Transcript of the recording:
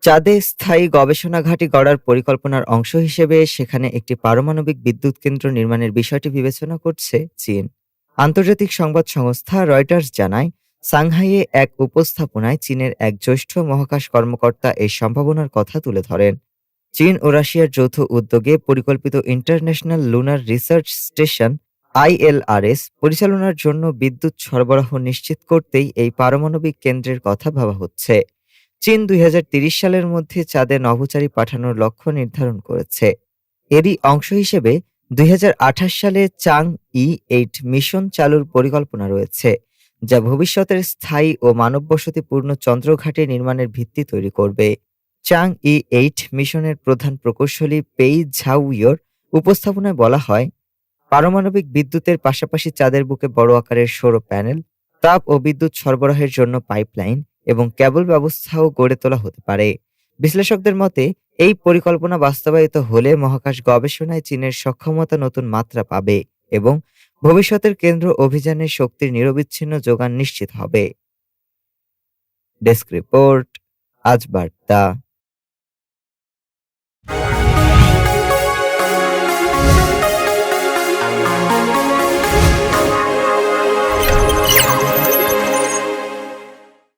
চাঁদে স্থায়ী গবেষণা ঘাঁটি গড়ার পরিকল্পনার অংশ হিসেবে সেখানে একটি পারমাণবিক বিদ্যুৎ কেন্দ্র নির্মাণের বিষয়টি বিবেচনা করছে চীন। আন্তর্জাতিক সংবাদ সংস্থা রয়টার্স জানায়, সাংহাইয়ে এক উপস্থাপনায় চীনের এক জ্যেষ্ঠ মহাকাশ কর্মকর্তা এই সম্ভাবনার কথা তুলে ধরেন। চীন ও রাশিয়ার যৌথ উদ্যোগে পরিকল্পিত international lunar research station ILRS পরিচালনার জন্য বিদ্যুৎ সরবরাহ নিশ্চিত করতেই এই পারমাণবিক কেন্দ্রের কথা ভাবা হচ্ছে। চীন ২০৩০ সালের মধ্যে চাঁদে নভোচারী পাঠানোর লক্ষ্য নির্ধারণ করেছে। এরই অংশ হিসেবে ২০২৮ সালে চাং-ই-8 মিশন চালুর পরিকল্পনা রয়েছে, যা ভবিষ্যতের স্থায়ী ও মানববসতিপূর্ণ চন্দ্রঘাঁটি নির্মাণের ভিত্তি তৈরি করবে। চাং-ই-8 মিশনের প্রধান প্রকৌশলী পেই ঝাওইয়ের উপস্থাপনায় বলা হয়, পারমাণবিক বিদ্যুতের পাশাপাশি চাঁদের বুকে বড় আকারের সৌর প্যানেল, তাপ ও বিদ্যুৎ সরবরাহের জন্য পাইপলাইন এবং কেবল ব্যবস্থাও গড়ে তোলা হতে পারে। বিশ্লেষকদের মতে, এই পরিকল্পনা বাস্তবায়িত হলে মহাকাশ গবেষণায় চীনের সক্ষমতা নতুন মাত্রা পাবে এবং ভবিষ্যতের কেন্দ্র অভিযানে শক্তির নিরবিচ্ছিন্ন যোগান নিশ্চিত হবে। ডেস্ক রিপোর্ট, আজ বার্তা।